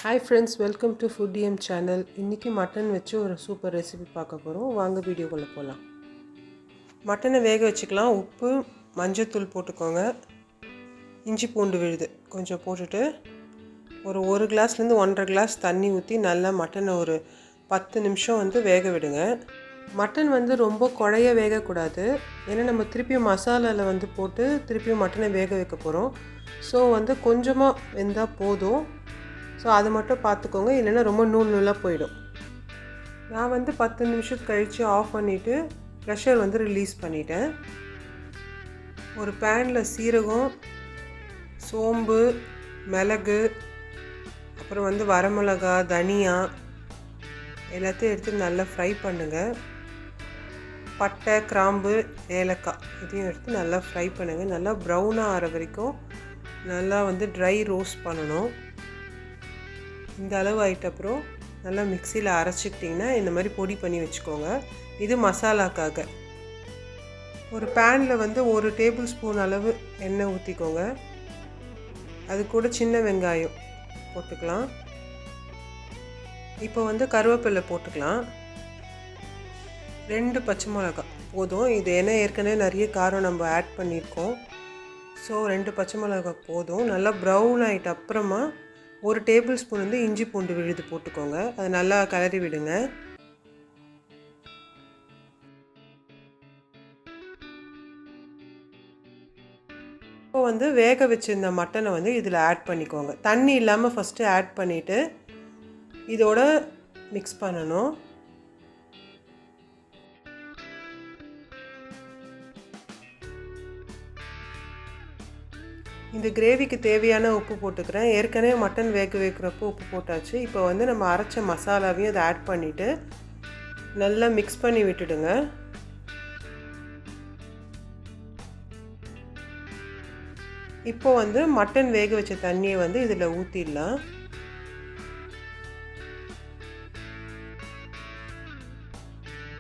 Hi friends, welcome to Foodiem channel. இன்னைக்கு mutton வச்சு ஒரு சூப்பர் ரெசிபி பார்க்க போறோம். வாங்க வீடியோக்குள்ள போலாம். மட்டனை வேக வச்சுக்கலாம். உப்பு, மஞ்சள் போட்டுக்கோங்க. இஞ்சி பூண்டு விழுது கொஞ்சம் போட்டுட்டு ஒரு 1 கிளாஸ்ல இருந்து 1.5 கிளாஸ் தண்ணி ஊத்தி நல்லா மட்டனை ஒரு 10 நிமிஷம் வேக விடுங்க. மட்டன் ரொம்ப குழைய வேக கூடாது. ஏன்னா நம்ம திருப்பி மசாலால போட்டு திருப்பி மட்டனை வேக வைக்க போறோம். சோ கொஞ்சமா வெந்தா போதும். ஸோ அதை மட்டும் பார்த்துக்கோங்க, இல்லைன்னா ரொம்ப நூலாக போயிடும். நான் 10 நிமிஷத்துக்கு கழித்து ஆஃப் பண்ணிவிட்டு ப்ரெஷர் ரிலீஸ் பண்ணிட்டேன். ஒரு பேனில் சீரகம், சோம்பு, மிளகு, அப்புறம் வரமிளகா, தனியா எல்லாத்தையும் எடுத்து நல்லா ஃப்ரை பண்ணுங்கள். பட்டை, கிராம்பு, ஏலக்காய் இதையும் எடுத்து நல்லா ஃப்ரை பண்ணுங்கள். நல்லா ப்ரௌனாக ஆகிற வரைக்கும் நல்லா ட்ரை ரோஸ்ட் பண்ணணும். இந்த அளவு ஆகிட்ட அப்புறம் நல்லா மிக்சியில் அரைச்சிக்கிட்டிங்கன்னா இந்த மாதிரி பொடி பண்ணி வச்சுக்கோங்க. இது மசாலாக்காக. ஒரு பேனில் 1 டேபிள் ஸ்பூன் அளவு எண்ணெய் ஊற்றிக்கோங்க. அது கூட சின்ன வெங்காயம் போட்டுக்கலாம். இப்போ கருவேப்பிலை போட்டுக்கலாம். 2 பச்சை மிளகாய் போதும். இது ஏன்னா ஏற்கனவே நிறைய காரம் நம்ம ஆட் பண்ணியிருக்கோம். ஸோ 2 பச்சை மிளகாய் போதும். நல்லா ப்ரௌன் ஆகிட்ட அப்புறமா 1 டேபிள் ஸ்பூன் இஞ்சி பூண்டு விழுது போட்டுக்கோங்க. அதை நல்லா கிளறி விடுங்க. இப்போ வேக வச்சிருந்த மட்டனை இதில் ஆட் பண்ணிக்கோங்க. தண்ணி இல்லாமல் ஃபஸ்ட்டு ஆட் பண்ணிவிட்டு இதோட மிக்ஸ் பண்ணணும். இந்த கிரேவிக்கு தேவையான உப்பு போட்டுக்கிறேன். ஏற்கனவே மட்டன் வேக வைக்கிறப்போ உப்பு போட்டாச்சு. இப்போ நம்ம அரைச்ச மசாலாவையும் அதை ஆட் பண்ணிவிட்டு நல்லா மிக்ஸ் பண்ணி விட்டுடுங்க. இப்போ மட்டன் வேக வச்ச தண்ணியை இதில் ஊற்றிடலாம்.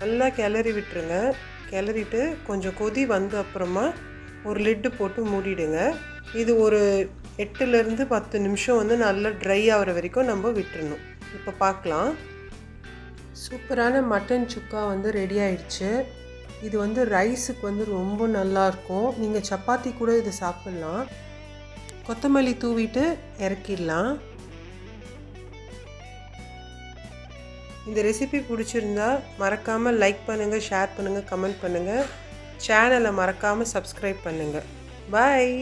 நல்லா கிளறி விட்டுருங்க. கிளறிட்டு கொஞ்சம் கொதி வந்த அப்புறமா ஒரு லிட்டு போட்டு மூடிடுங்க. இது ஒரு 8லேருந்து 10 நிமிஷம் நல்லா ட்ரை ஆகிற வரைக்கும் நம்ம விட்டுறணும். இப்போ பார்க்கலாம். சூப்பரான மட்டன் சுக்கா ரெடி ஆயிடுச்சு. இது ரைஸுக்கு ரொம்ப நல்லாயிருக்கும். நீங்கள் சப்பாத்தி கூட இதை சாப்பிட்லாம். கொத்தமல்லி தூவிட்டு இறக்கிடலாம். இந்த ரெசிபி பிடிச்சிருந்தா மறக்காமல் லைக் பண்ணுங்கள், ஷேர் பண்ணுங்கள், கமெண்ட் பண்ணுங்கள். சேனலை மறக்காமல் சப்ஸ்கிரைப் பண்ணுங்கள். பாய்.